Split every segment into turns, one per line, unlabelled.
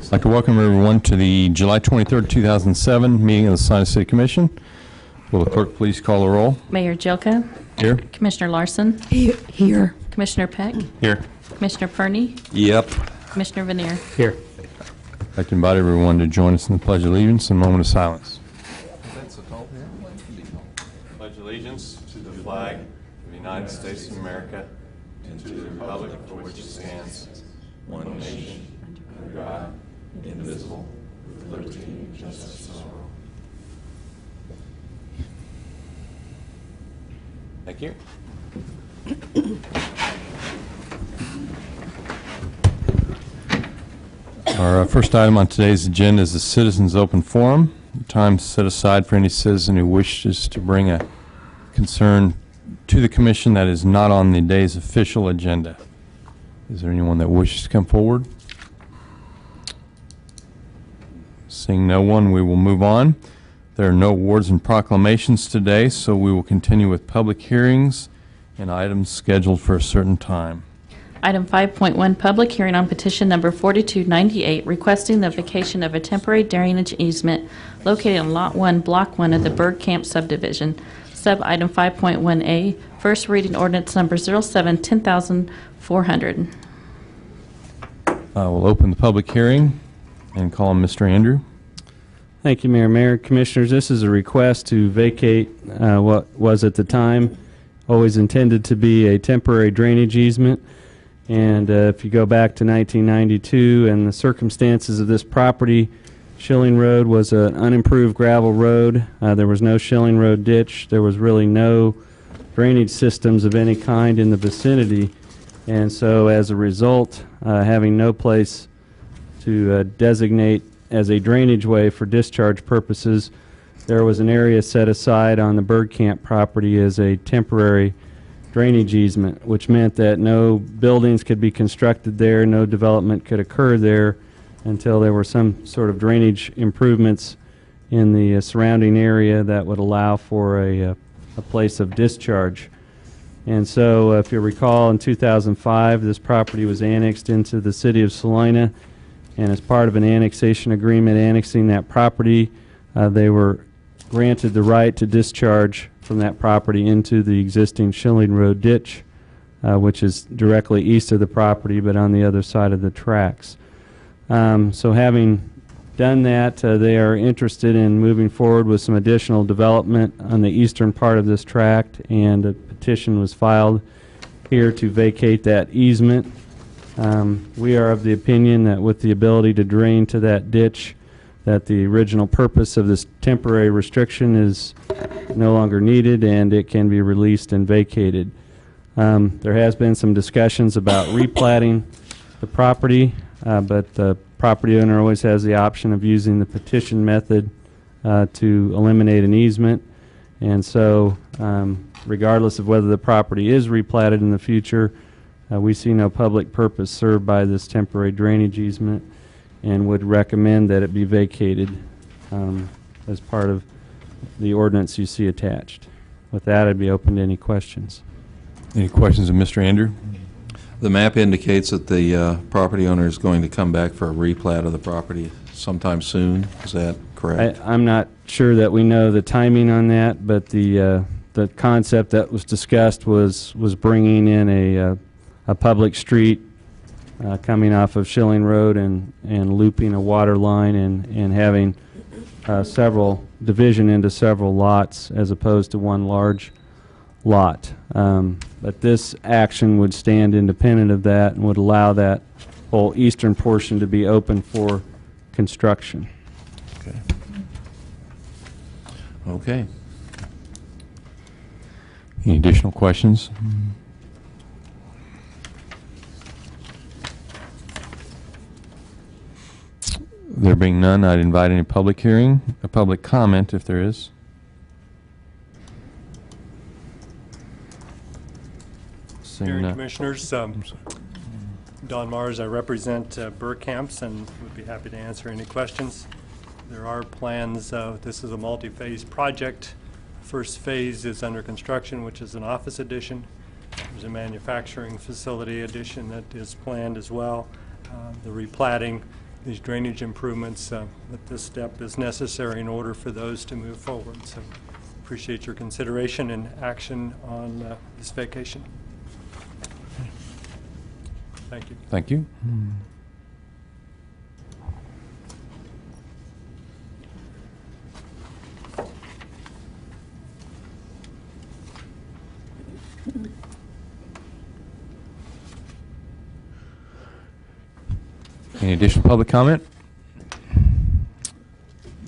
I'd like to welcome everyone to the July 23rd, 2007 meeting of the Salina City Commission. Will the clerk please call the roll? Mayor
Jelka.
Here.
Commissioner Larson.
Here.
Commissioner Peck.
Here.
Commissioner Perney.
Yep.
Commissioner Vanier.
Here.
I'd like to invite everyone to join us in the Pledge of Allegiance and a moment of silence. Pledge allegiance to the flag of the United States of America and to the republic for which it stands, one nation, under God, indivisible, with liberty and justice for all. Thank you. Our first item on today's agenda is the Citizens Open Forum. Time set aside for any citizen who wishes to bring a concern to the Commission that is not on the day's official agenda. Is there anyone that wishes to come forward? Seeing no one, we will move on. There are no awards and proclamations today, so we will continue with public hearings and items scheduled for a certain time.
Item 5.1, public hearing on petition number 4298, requesting the vacation of a temporary drainage easement located on Lot 1, Block 1 of the Berg Camp subdivision. Sub-item 5.1a, first reading ordinance number 07-10400.
We'll open the public hearing and call on Mr. Andrew.
Thank you, Mayor. Mayor, Commissioners, this is a request to vacate what was at the time always intended to be a temporary drainage easement. And if you go back to 1992 and the circumstances of this property, Schilling Road was an unimproved gravel road. There was no Schilling Road ditch. There was really no drainage systems of any kind in the vicinity. And so as a result, having no place to designate as a drainage way for discharge purposes, there was an area set aside on the Berg Camp property as a temporary drainage easement, which meant that no buildings could be constructed there, no development could occur there until there were some sort of drainage improvements in the surrounding area that would allow for a place of discharge. And so if you recall, in 2005, this property was annexed into the city of Salina, and as part of an annexation agreement annexing that property, they were granted the right to discharge from that property into the existing Schilling Road ditch, which is directly east of the property but on the other side of the tracks. So having done that, they are interested in moving forward with some additional development on the eastern part of this tract, and a petition was filed here to vacate that easement. We are of the opinion that with the ability to drain to that ditch, that the original purpose of this temporary restriction is no longer needed and it can be released and vacated. There has been some discussions about replatting the property, but the property owner always has the option of using the petition method to eliminate an easement. And so regardless of whether the property is replatted in the future, we see no public purpose served by this temporary drainage easement and would recommend that it be vacated as part of the ordinance you see attached. With that, I'd be open to any questions.
Any questions of Mr. Andrew?
The map indicates that the property owner is going to come back for a replat of the property sometime soon. Is that correct?
I'm not sure that we know the timing on that, but the concept that was discussed was bringing in a public street coming off of Schilling Road and looping a water line and having several division into several lots as opposed to one large lot. But this action would stand independent of that and would allow that whole eastern portion to be open for construction.
Okay. Okay.
Any additional questions? There being none, I'd invite any public hearing, a public comment if there is.
Seeing none. Commissioners, Don Mars, I represent Berg Camps and would be happy to answer any questions. There are plans, this is a multi-phase project. First phase is under construction, which is an office addition. There's a manufacturing facility addition that is planned as well. The replatting these drainage improvements, that this step is necessary in order for those to move forward. So appreciate your consideration and action on this vacation. Thank you.
Thank you. Any additional public comment?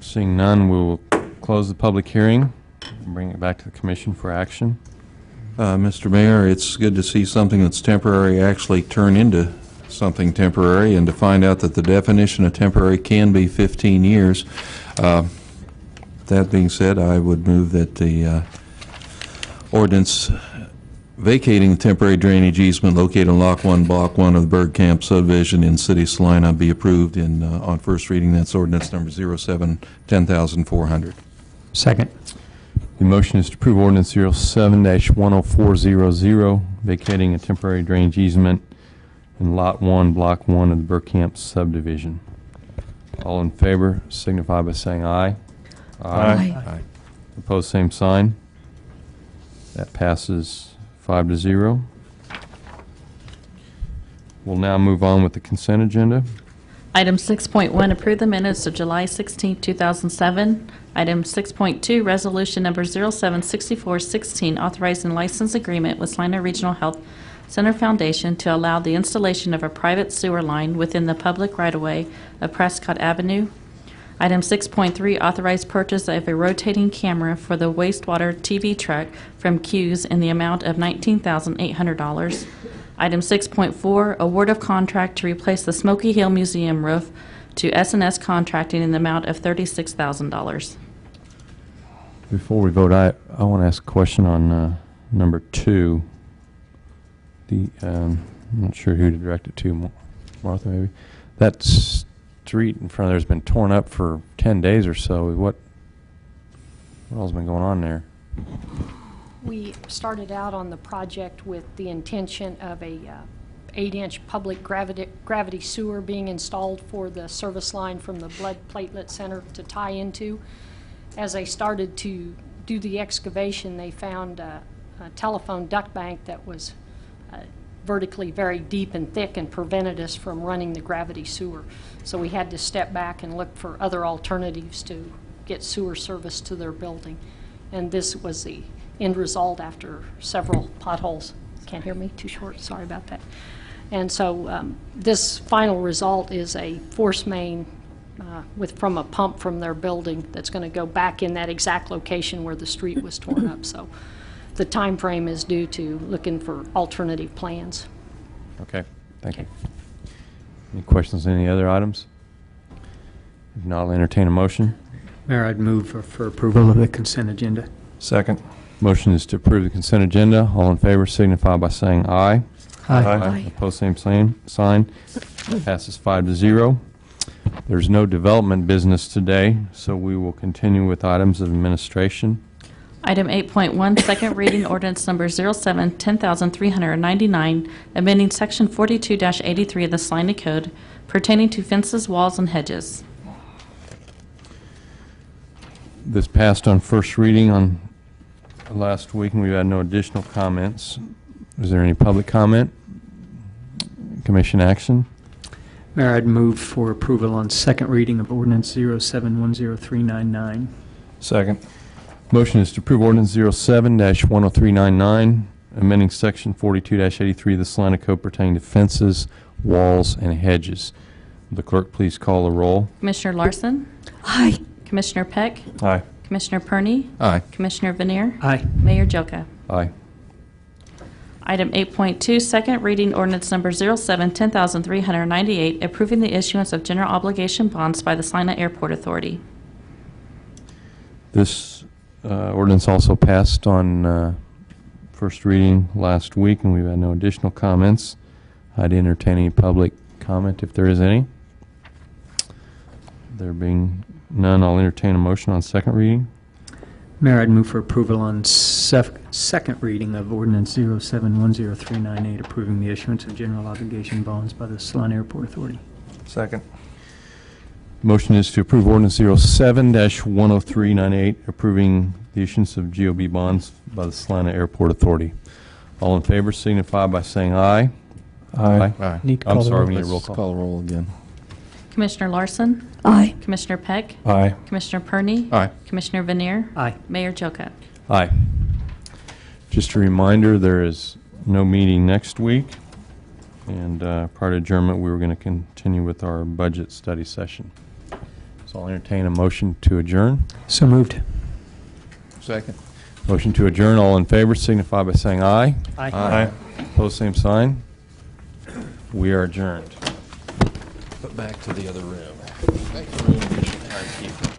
Seeing none, we will close the public hearing and bring it back to the commission for action.
Mr. Mayor, it's good to see something that's temporary actually turn into something temporary, and to find out that the definition of temporary can be 15 years. That being said, I would move that the ordinance vacating the temporary drainage easement located on Lot 1, Block 1 of the Bergkamp subdivision in City of Salina be approved on first reading. That's ordinance number 07-10400.
Second.
The motion is to approve ordinance 07-10400, vacating a temporary drainage easement in Lot 1, Block 1 of the Bergkamp subdivision. All in favor signify by saying aye.
Aye.
Opposed, same sign. That passes 5-0. We'll now move on with the consent agenda.
Item 6.1, approve the minutes of July 16, 2007. Item 6.2, resolution number 076416, authorizing license agreement with Salina Regional Health Center Foundation to allow the installation of a private sewer line within the public right-of-way of Prescott Avenue. Item 6.3, authorized purchase of a rotating camera for the wastewater TV truck from Q's in the amount of $19,800. Item 6.4, award of contract to replace the Smoky Hill Museum roof to S&S Contracting in the amount of $36,000.
Before we vote, I want to ask a question on number 2. I'm not sure who to direct it to, Martha maybe. That street in front of there's been torn up for 10 days or so. What all's been going on there?
We started out on the project with the intention of a 8-inch public gravity sewer being installed for the service line from the blood platelet center to tie into. As they started to do the excavation, they found a telephone duct bank that was vertically very deep and thick and prevented us from running the gravity sewer. So we had to step back and look for other alternatives to get sewer service to their building. And this was the end result after several potholes. Can't hear me? Too short? Sorry about that. And so this final result is a force main from a pump from their building that's going to go back in that exact location where the street was torn up. So the time frame is due to looking for alternative plans.
Okay, thank you. Any questions on any other items? If not, I'll entertain a motion.
Mayor, I'd move for approval of the consent agenda.
Second.
Motion is to approve the consent agenda. All in favor signify by saying aye.
Aye.
Opposed, same sign. Passes 5-0. There's no development business today, so we will continue with items of administration.
Item 8.1, second reading ordinance number 07-10399, amending section 42-83 of the Salina Code pertaining to fences, walls, and hedges.
This passed on first reading on last week, and we've had no additional comments. Is there any public comment? Commission action?
Mayor, I'd move for approval on second reading of ordinance 07-10399.
Second.
Motion is to approve ordinance 07-10399, amending section 42-83 of the Salina Code pertaining to fences, walls, and hedges. Will the clerk please call the roll?
Commissioner Larson?
Aye.
Commissioner Peck?
Aye.
Commissioner Perney?
Aye.
Commissioner Vanier?
Aye.
Mayor Joka?
Aye.
Item 8.2, second reading ordinance number 07-10398, approving the issuance of general obligation bonds by the Salina Airport Authority.
This ordinance also passed on first reading last week, and we've had no additional comments. I'd entertain any public comment if there is any. There being none, I'll entertain a motion on second reading.
Mayor, I'd move for approval on second reading of ordinance 07-10398, approving the issuance of general obligation bonds by the Salina Airport Authority.
Second.
Motion is to approve ordinance 07-10398, approving the issuance of GOB bonds by the Salina Airport Authority. All in favor signify by saying aye.
Aye.
Need to
I'm
call the
sorry,
roll.
we need a roll
Let's
call.
call a roll again.
Commissioner Larson?
Aye.
Commissioner Peck?
Aye.
Commissioner Perney?
Aye.
Commissioner Vanier?
Aye.
Mayor Jelka?
Aye. Just a reminder, there is no meeting next week, and prior to adjournment, we were going to continue with our budget study session. So I'll entertain a motion to adjourn.
So moved.
Second.
Motion to adjourn, all in favor signify by saying aye.
Aye.
Opposed, same sign. We are adjourned.
Put back to the other room. Back to the room, we should timekeep.